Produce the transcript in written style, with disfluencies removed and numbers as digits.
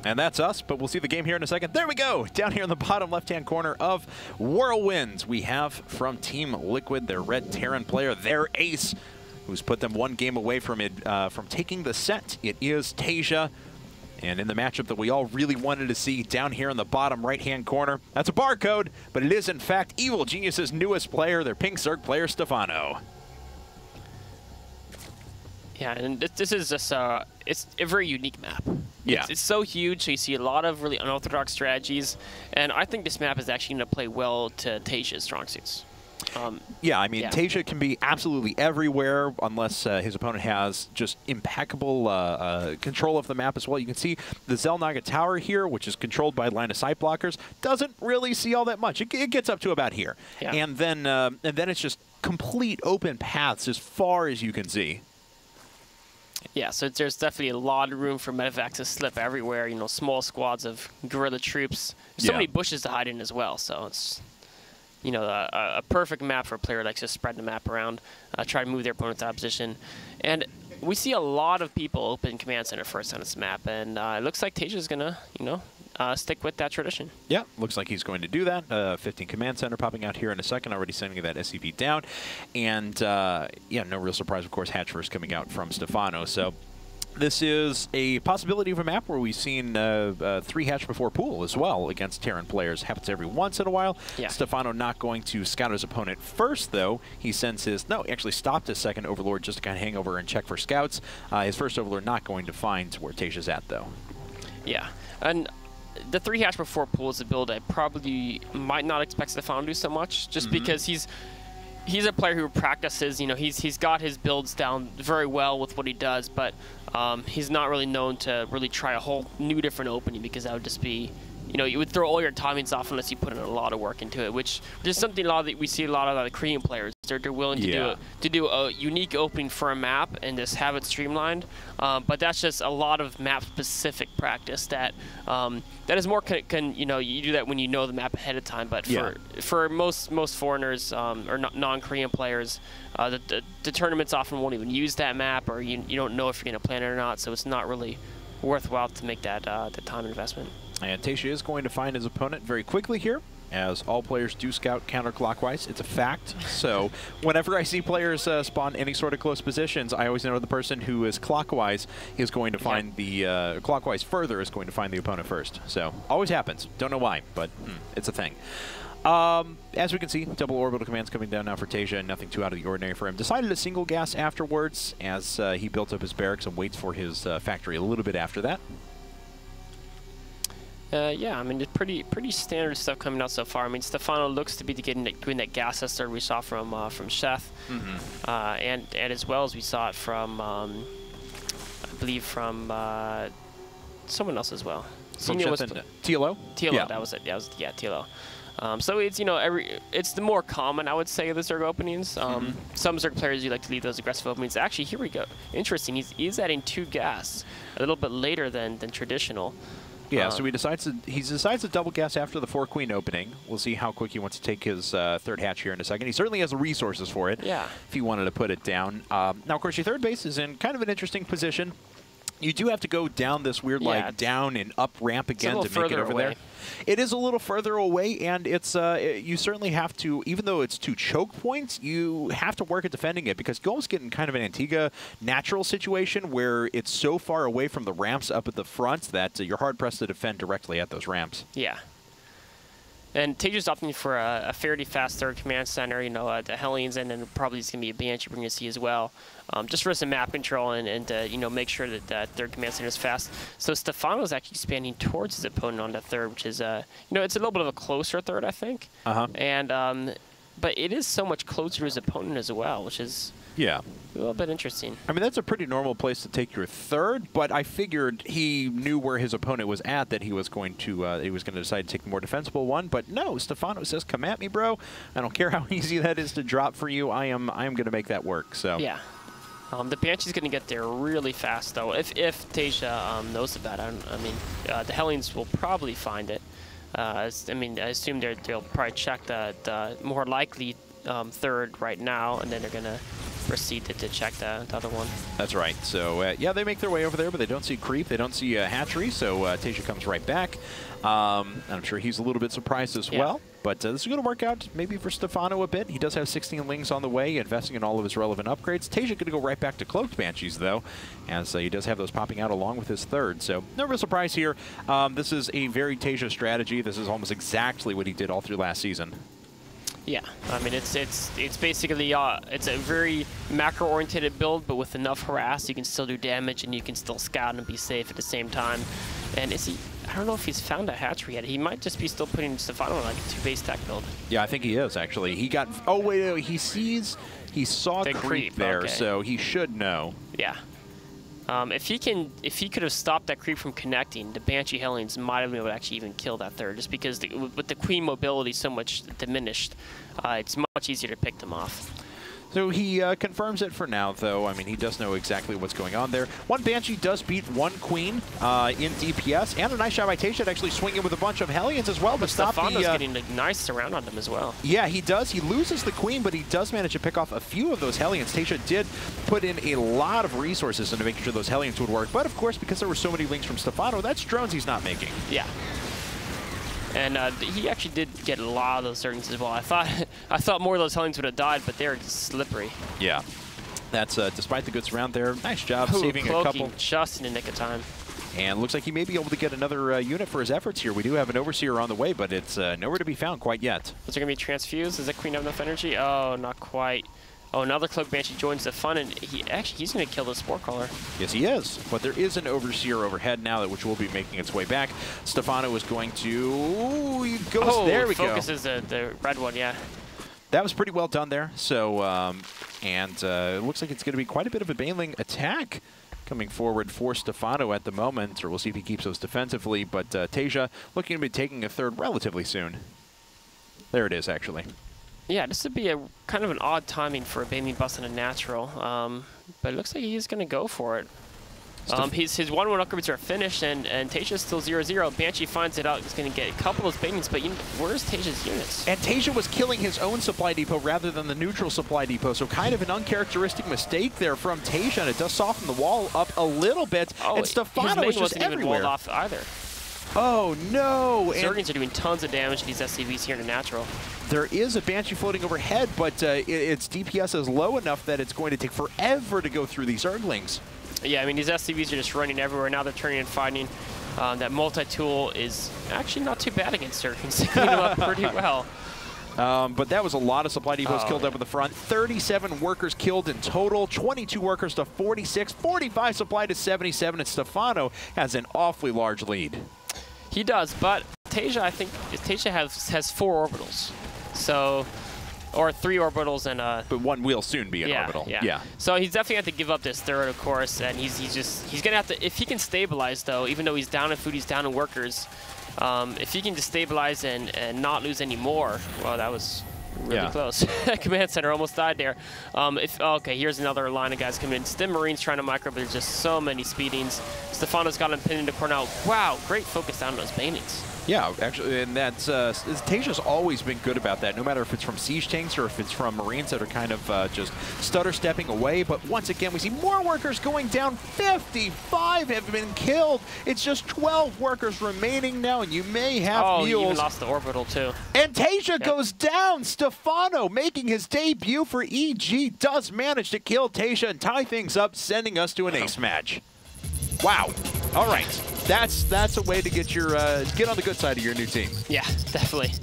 And that's us, but we'll see the game here in a second. There we go! Down here in the bottom left-hand corner of Whirlwinds, we have from Team Liquid, their red Terran player, their ace, who's put them one game away from taking the set. It is TaeJa. And in the matchup that we all really wanted to see down here in the bottom right-hand corner, that's a barcode, but it is in fact Evil Genius's newest player, their Pink Zerg player, Stephano. Yeah, and this is just it's a very unique map. Yeah. It's so huge, so you see a lot of really unorthodox strategies, and I think this map is actually going to play well to TaeJa's strong suits. Yeah, I mean, TaeJa can be absolutely everywhere unless his opponent has just impeccable control of the map as well. You can see the Xel'Naga Tower here, which is controlled by line of sight blockers, doesn't really see all that much. It gets up to about here. Yeah. And then it's just complete open paths as far as you can see. Yeah, so there's definitely a lot of room for medevacs to slip everywhere, you know, small squads of guerrilla troops. There's so many bushes to hide in as well, so it's, you know, a perfect map for a player that likes to spread the map around, try to move their opponent out of position. And we see a lot of people open Command Center first on this map, and it looks like TaeJa's going to, you know, stick with that tradition. Yeah, looks like he's going to do that. 15 Command Center popping out here in a second, already sending that SCV down. And, yeah, no real surprise, of course, Hatch first coming out from Stephano. So this is a possibility of a map where we've seen 3 Hatch before pool as well against Terran players. Happens every once in a while. Yeah. Stephano not going to scout his opponent first, though. He sends his, no, actually stopped his second Overlord just to kind of hang over and check for scouts. His first Overlord not going to find where TaeJa's at, though. Yeah, and the 3 Hatch before pool is a build I probably might not expect Stephano to do so much, just because he's a player who practices. You know, he's got his builds down very well with what he does, but he's not really known to really try a whole new different opening, because that would just be, you know, you would throw all your timings off unless you put in a lot of work into it, which is something we see a lot of the Korean players. They're willing to do a unique opening for a map and just have it streamlined. But that's just a lot of map-specific practice that that is more you know, you do that when you know the map ahead of time. But for most foreigners or non-Korean players, the tournaments often won't even use that map, or you don't know if you're going to plan it or not. So it's not really worthwhile to make that the time investment. And TaeJa is going to find his opponent very quickly here, as all players do scout counterclockwise. It's a fact. So whenever I see players spawn any sort of close positions, I always know the person who is clockwise is going to find the clockwise further is going to find the opponent first. So always happens. Don't know why, but it's a thing. As we can see, double orbital commands coming down now for TaeJa, nothing too out of the ordinary for him. Decided to single gas afterwards as he built up his barracks and waits for his factory a little bit after that. Yeah, I mean, it's pretty standard stuff coming out so far. I mean, Stephano looks to be doing that gas tester we saw from Chef, and as well as we saw it from, I believe from someone else as well. From Chef and TLO? TLO, yeah. That was it. Yeah, TLO. So it's, you know, it's the more common, I would say, of the Zerg openings. Some Zerg players do like to leave those aggressive openings. Actually, here we go. Interesting. He's adding 2 gas a little bit later than traditional. Yeah, so he decides to double gas after the 4-Queen opening. We'll see how quick he wants to take his 3rd hatch here in a second. He certainly has the resources for it. Yeah. If he wanted to put it down. Now, of course, your 3rd base is in kind of an interesting position. You do have to go down this weird, like, down and up ramp again to make it over there. It is a little further away, and it's you certainly have to, even though it's 2 choke points, you have to work at defending it, because you almost get in kind of an Antigua natural situation where it's so far away from the ramps up at the front that you're hard-pressed to defend directly at those ramps. Yeah. And TaeJa's opting for a fairly fast 3rd command center, you know, the Hellions, and then probably it's going to be a Banshee we're going to see as well, just for some map control and you know, make sure that that 3rd command center is fast. So Stephano's actually expanding towards his opponent on the 3rd, which is, you know, it's a little bit of a closer 3rd, I think. And but it is so much closer to his opponent as well, which is a little bit interesting. I mean, that's a pretty normal place to take your 3rd, but I figured he knew where his opponent was at, that he was going to decide to take the more defensible one. But no, Stephano says, "Come at me, bro. I don't care how easy that is to drop for you. I am going to make that work." So yeah. The Banshee's going to get there really fast, though. If TaeJa knows about it, I mean, the Hellions will probably find it. I mean, I assume they'll probably check the more likely 3rd right now, and then they're gonna proceeded to check the other one. That's right. So, yeah, they make their way over there, but they don't see creep. They don't see hatchery, so TaeJa comes right back. I'm sure he's a little bit surprised as well. But this is going to work out maybe for Stephano a bit. He does have 16 lings on the way, investing in all of his relevant upgrades. TaeJa going to go right back to Cloaked Banshees, though, as he does have those popping out along with his third. So no real surprise here. This is a very TaeJa strategy. This is almost exactly what he did all through last season. Yeah, I mean, it's basically, it's a very macro-oriented build, but with enough harass, you can still do damage, and you can still scout and be safe at the same time. And is he, I don't know if he's found a hatchery yet. He might just be still putting Stephano in like a 2-base tech build. Yeah, I think he is, actually. He got, oh, wait, he saw the creep there, okay. So he should know. Yeah. If he could have stopped that creep from connecting, the Banshee Hellions might have been able to actually even kill that third, just because with the Queen mobility so much diminished, it's much easier to pick them off. So he confirms it for now, though. I mean, he does know exactly what's going on there. One Banshee does beat one Queen in DPS, and a nice shot by TaeJa actually swinging with a bunch of Hellions as well. But Stephano's getting a nice surround on them as well. Yeah, he does. He loses the Queen, but he does manage to pick off a few of those Hellions. TaeJa did put in a lot of resources into making sure those Hellions would work. But, of course, because there were so many links from Stephano, that's drones he's not making. Yeah. And he actually did get a lot of those Zerglings as well. I thought more of those Hellions would have died, but they're slippery. Yeah. That's despite the good surround there. Nice job saving a couple. Just in the nick of time. And looks like he may be able to get another unit for his efforts here. We do have an Overseer on the way, but it's nowhere to be found quite yet. Is there going to be transfuse? Does that Queen have enough energy? Oh, not quite. Oh, another Cloak Banshee joins the fun, and he's going to kill the Spore Caller. Yes, he is. But there is an Overseer overhead now, which will be making its way back. Stephano is going to... He goes, there we go. Focuses the red one, yeah. That was pretty well done there. So, it looks like it's going to be quite a bit of a Baneling attack coming forward for Stephano at the moment. Or we'll see if he keeps those defensively. But TaeJa looking to be taking a third relatively soon. There it is, actually. Yeah, this would be a kind of an odd timing for a Baneling bust and a natural, but it looks like he's going to go for it. His 1-1 upgrades are finished, and TaeJa's still 0-0. Banshee finds it out. He's going to get a couple of those Banelings, but where's TaeJa's units? And TaeJa was killing his own supply depot rather than the neutral supply depot, so kind of an uncharacteristic mistake there from TaeJa, and it does soften the wall up a little bit. Oh, and Stephano was just even walled off either. Oh, no. Zerglings are doing tons of damage to these SCVs here in a natural. There is a Banshee floating overhead, but its DPS is low enough that it's going to take forever to go through these Zerglings. Yeah, I mean, these SCVs are just running everywhere. Now they're turning and fighting. That multi-tool is actually not too bad against Zerglings. They clean them up pretty well. But that was a lot of supply depots killed up at the front. 37 workers killed in total, 22 workers to 46, 45 supply to 77, and Stephano has an awfully large lead. He does, but TaeJa, I think, TaeJa has 4 orbitals. So, or 3 orbitals and but one will soon be an orbital. Yeah. So he's definitely have to give up this third, of course, and he's gonna have to, if he can stabilize though, even though he's down in food, he's down in workers. If he can just stabilize and not lose any more, well, that was really close. Command center almost died there. Okay, here's another line of guys coming in. Stim Marines trying to micro, but there's just so many speedings. Stephano's got him pinned into corner. Wow, great focus down on those Banelings. Yeah, actually, and that's TaeJa's always been good about that, no matter if it's from siege tanks or if it's from Marines that are kind of just stutter stepping away. But once again, we see more workers going down. 55 have been killed. It's just 12 workers remaining now, and you may have mules. You even lost the orbital too. And TaeJa goes down. Stephano making his debut for EG does manage to kill TaeJa and tie things up, sending us to an ace match. Wow. All right. That's a way to get your get on the good side of your new team. Yeah, definitely.